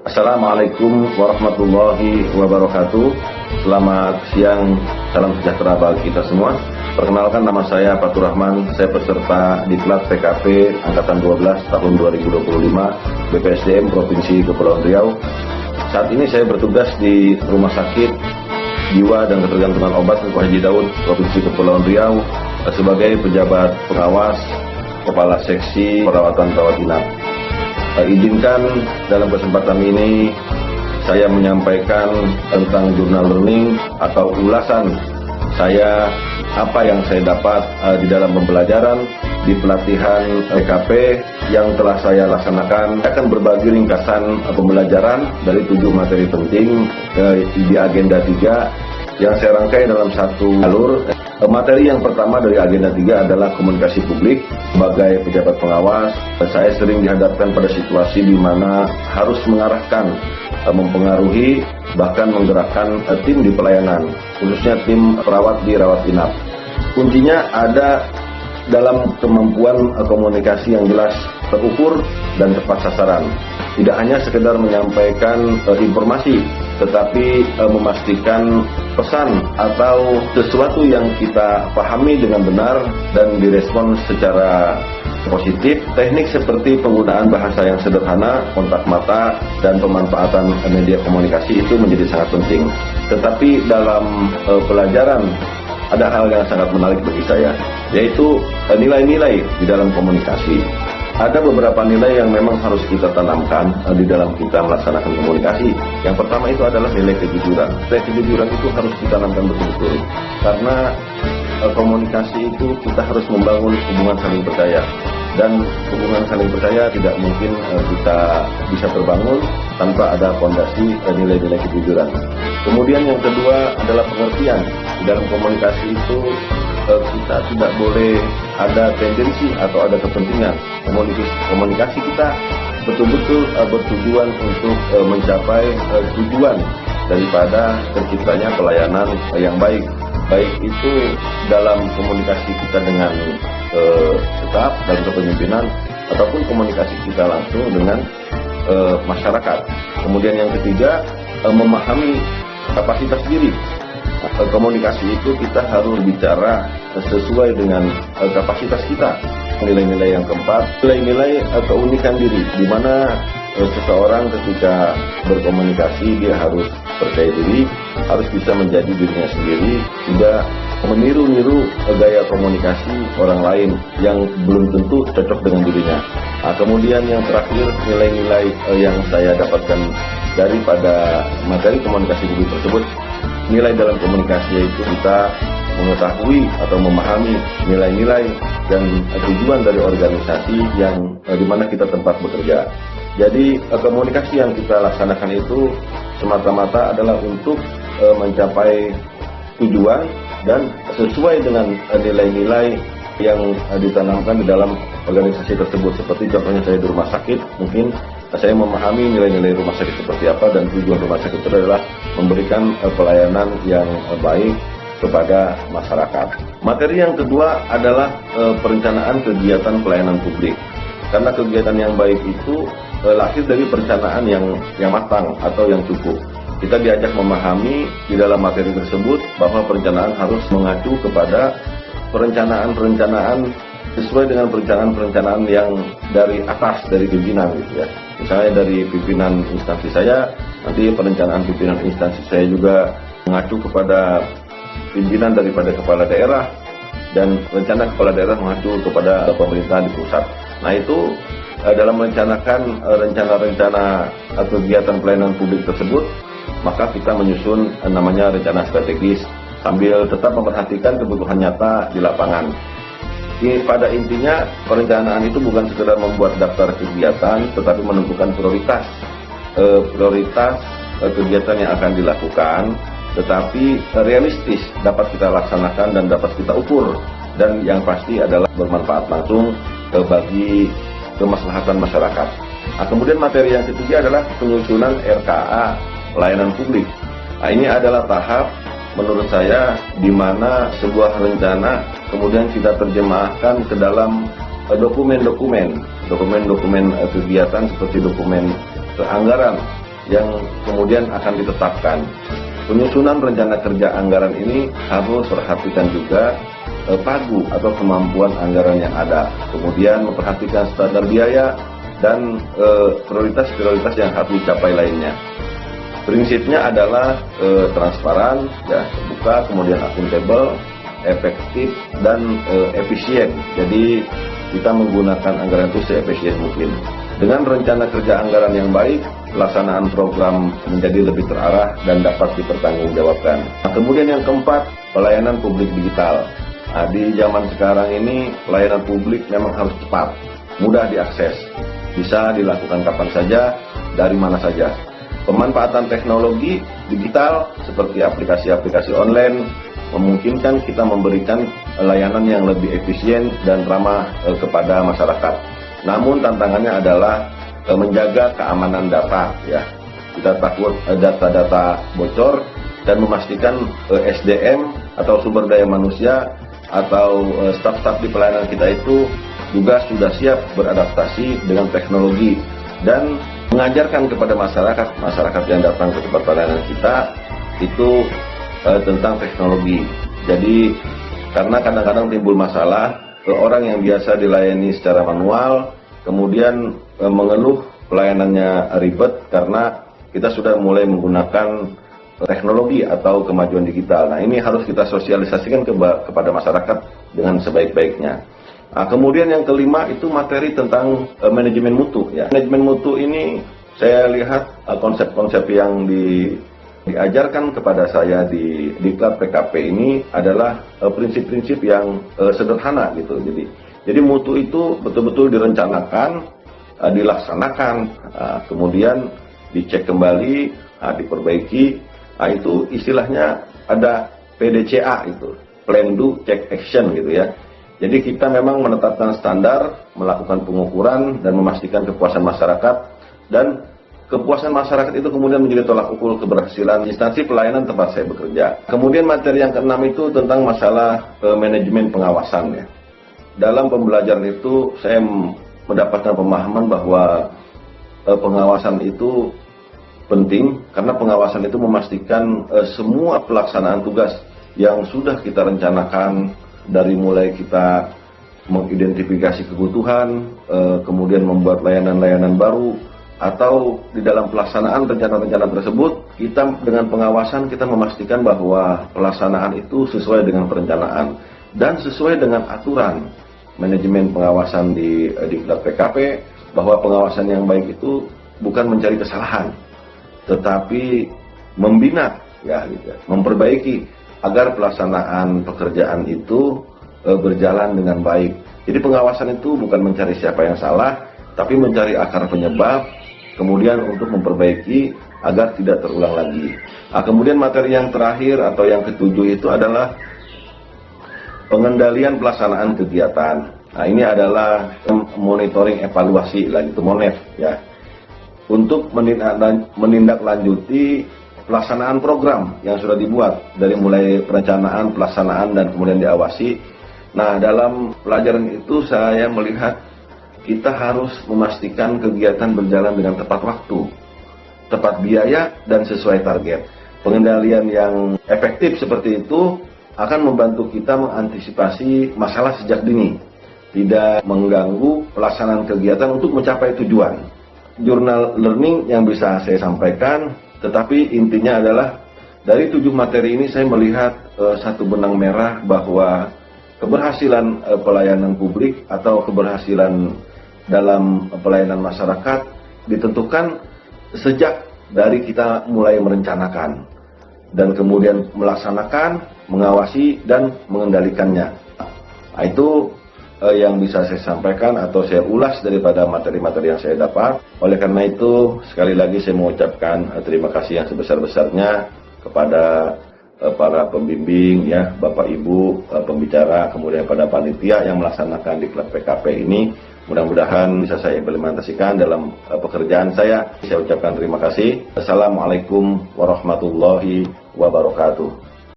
Assalamualaikum warahmatullahi wabarakatuh. Selamat siang, salam sejahtera bagi kita semua. Perkenalkan, nama saya Fatur Rahman. Saya peserta Diklat PKP Angkatan 12 tahun 2025 BPSDM Provinsi Kepulauan Riau. Saat ini saya bertugas di Rumah Sakit Jiwa dan Ketergantungan Obat Engku Haji Daud Provinsi Kepulauan Riau sebagai pejabat pengawas Kepala Seksi Perawatan Rawat Inap. Izinkan dalam kesempatan ini saya menyampaikan tentang jurnal learning atau ulasan saya, apa yang saya dapat di dalam pembelajaran di pelatihan PKP yang telah saya laksanakan. Saya akan berbagi ringkasan pembelajaran dari 7 materi penting di agenda 3 yang saya rangkai dalam satu alur. Materi yang pertama dari agenda 3 adalah komunikasi publik. Sebagai pejabat pengawas, saya sering dihadapkan pada situasi di mana harus mengarahkan, mempengaruhi, bahkan menggerakkan tim di pelayanan, khususnya tim perawat di rawat inap. Kuncinya ada dalam kemampuan komunikasi yang jelas, terukur, dan tepat sasaran. Tidak hanya sekedar menyampaikan informasi, tetapi memastikan pesan atau sesuatu yang kita pahami dengan benar dan direspon secara positif. Teknik seperti penggunaan bahasa yang sederhana, kontak mata, dan pemanfaatan media komunikasi itu menjadi sangat penting. Tetapi dalam pelajaran ada hal yang sangat menarik bagi saya, yaitu nilai-nilai di dalam komunikasi. Ada beberapa nilai yang memang harus kita tanamkan di dalam kita melaksanakan komunikasi. Yang pertama itu adalah nilai kejujuran. Nilai kejujuran itu harus ditanamkan betul-betul. Karena komunikasi itu kita harus membangun hubungan saling percaya. Dan hubungan saling percaya tidak mungkin kita bisa terbangun tanpa ada fondasi nilai-nilai kejujuran. Kemudian yang kedua adalah pengertian. Di dalam komunikasi itu kita tidak boleh ada tendensi atau ada kepentingan. Komunikasi kita betul-betul bertujuan untuk mencapai tujuan daripada terciptanya pelayanan yang baik. Baik itu dalam komunikasi kita dengan staf dan kepemimpinan ataupun komunikasi kita langsung dengan masyarakat. Kemudian yang ketiga, memahami kapasitas diri. Komunikasi itu kita harus bicara sesuai dengan kapasitas kita. Nilai-nilai yang keempat, nilai-nilai keunikan diri, di mana seseorang ketika berkomunikasi dia harus percaya diri, harus bisa menjadi dirinya sendiri, tidak meniru-niru gaya komunikasi orang lain yang belum tentu cocok dengan dirinya. Kemudian yang terakhir, nilai-nilai yang saya dapatkan daripada materi komunikasi publik tersebut, nilai dalam komunikasi yaitu kita mengetahui atau memahami nilai-nilai dan tujuan dari organisasi yang dimana kita tempat bekerja. Jadi komunikasi yang kita laksanakan itu semata-mata adalah untuk mencapai tujuan dan sesuai dengan nilai-nilai yang ditanamkan di dalam organisasi tersebut. Seperti contohnya saya di rumah sakit, mungkin saya memahami nilai-nilai rumah sakit seperti apa, dan tujuan rumah sakit itu adalah memberikan pelayanan yang baik kepada masyarakat. Materi yang kedua adalah perencanaan kegiatan pelayanan publik. Karena kegiatan yang baik itu lahir dari perencanaan yang matang atau yang cukup. Kita diajak memahami di dalam materi tersebut bahwa perencanaan harus mengacu kepada perencanaan sesuai dengan perencanaan yang dari atas, dari pimpinan gitu ya. Misalnya dari pimpinan instansi saya, nanti perencanaan pimpinan instansi saya juga mengacu kepada pimpinan daripada kepala daerah, dan rencana kepala daerah mengacu kepada pemerintah di pusat. Nah itu dalam merencanakan rencana-rencana kegiatan pelayanan publik tersebut, maka kita menyusun namanya rencana strategis sambil tetap memperhatikan kebutuhan nyata di lapangan. Pada intinya perencanaan itu bukan sekedar membuat daftar kegiatan, tetapi menentukan prioritas kegiatan yang akan dilakukan, tetapi realistis dapat kita laksanakan dan dapat kita ukur, dan yang pasti adalah bermanfaat langsung bagi kemaslahatan masyarakat. Kemudian materi yang ketiga adalah penyusunan RKA pelayanan publik. Ini adalah tahap menurut saya di mana sebuah rencana kemudian kita terjemahkan ke dalam dokumen kegiatan seperti dokumen anggaran yang kemudian akan ditetapkan. Penyusunan rencana kerja anggaran ini harus perhatikan juga pagu atau kemampuan anggaran yang ada. Kemudian memperhatikan standar biaya dan prioritas-prioritas yang harus dicapai lainnya. Prinsipnya adalah transparan, ya, terbuka, kemudian akuntabel, efektif, dan efisien. Jadi kita menggunakan anggaran itu seefisien mungkin. Dengan rencana kerja anggaran yang baik, pelaksanaan program menjadi lebih terarah dan dapat dipertanggungjawabkan. Nah, kemudian yang keempat, pelayanan publik digital. Nah, di zaman sekarang ini pelayanan publik memang harus cepat, mudah diakses, bisa dilakukan kapan saja, dari mana saja. Pemanfaatan teknologi digital seperti aplikasi-aplikasi online memungkinkan kita memberikan layanan yang lebih efisien dan ramah kepada masyarakat. Namun tantangannya adalah menjaga keamanan data, ya. Kita takut data-data bocor dan memastikan SDM atau sumber daya manusia atau staf-staf di pelayanan kita itu juga sudah siap beradaptasi dengan teknologi dan mengajarkan kepada masyarakat yang datang ke tempat pelayanan kita itu tentang teknologi. Jadi karena kadang-kadang timbul masalah, orang yang biasa dilayani secara manual kemudian mengeluh pelayanannya ribet karena kita sudah mulai menggunakan teknologi atau kemajuan digital. Nah, ini harus kita sosialisasikan kepada masyarakat dengan sebaik-baiknya. Nah, kemudian yang kelima itu materi tentang manajemen mutu, ya. Manajemen mutu ini saya lihat konsep-konsep yang diajarkan kepada saya di Diklat PKP ini adalah prinsip-prinsip yang sederhana gitu. Jadi mutu itu betul-betul direncanakan, dilaksanakan, kemudian dicek kembali, diperbaiki. Nah, itu istilahnya ada PDCA itu, Plan Do Check Action gitu ya. Jadi kita memang menetapkan standar, melakukan pengukuran dan memastikan kepuasan masyarakat, dan kepuasan masyarakat itu kemudian menjadi tolak ukur keberhasilan instansi pelayanan tempat saya bekerja. Kemudian materi yang keenam itu tentang masalah manajemen pengawasan, ya. Dalam pembelajaran itu saya mendapatkan pemahaman bahwa pengawasan itu penting karena pengawasan itu memastikan semua pelaksanaan tugas yang sudah kita rencanakan, dari mulai kita mengidentifikasi kebutuhan, kemudian membuat layanan-layanan baru, atau di dalam pelaksanaan rencana-rencana tersebut, kita dengan pengawasan kita memastikan bahwa pelaksanaan itu sesuai dengan perencanaan dan sesuai dengan aturan manajemen pengawasan di Diklat PKP, bahwa pengawasan yang baik itu bukan mencari kesalahan, tetapi membina, ya, gitu, memperbaiki agar pelaksanaan pekerjaan itu berjalan dengan baik. Jadi pengawasan itu bukan mencari siapa yang salah, tapi mencari akar penyebab, kemudian untuk memperbaiki agar tidak terulang lagi. Nah, kemudian materi yang terakhir atau yang ketujuh itu adalah pengendalian pelaksanaan kegiatan. Nah, ini adalah monitoring evaluasi lagi, itu MONEV, ya, untuk menindaklanjuti pelaksanaan program yang sudah dibuat dari mulai perencanaan, pelaksanaan, dan kemudian diawasi. Nah, dalam pelajaran itu saya melihat kita harus memastikan kegiatan berjalan dengan tepat waktu, tepat biaya, dan sesuai target. Pengendalian yang efektif seperti itu akan membantu kita mengantisipasi masalah sejak dini, tidak mengganggu pelaksanaan kegiatan untuk mencapai tujuan. Jurnal learning yang bisa saya sampaikan, tetapi intinya adalah dari 7 materi ini saya melihat satu benang merah bahwa keberhasilan pelayanan publik atau keberhasilan dalam pelayanan masyarakat ditentukan sejak dari kita mulai merencanakan dan kemudian melaksanakan, mengawasi, dan mengendalikannya. Nah, itu yang bisa saya sampaikan atau saya ulas daripada materi-materi yang saya dapat. Oleh karena itu, sekali lagi saya mengucapkan terima kasih yang sebesar-besarnya kepada para pembimbing, ya, Bapak Ibu pembicara, kemudian pada panitia yang melaksanakan Diklat PKP ini. Mudah-mudahan bisa saya implementasikan dalam pekerjaan saya. Saya ucapkan terima kasih. Assalamualaikum warahmatullahi wabarakatuh.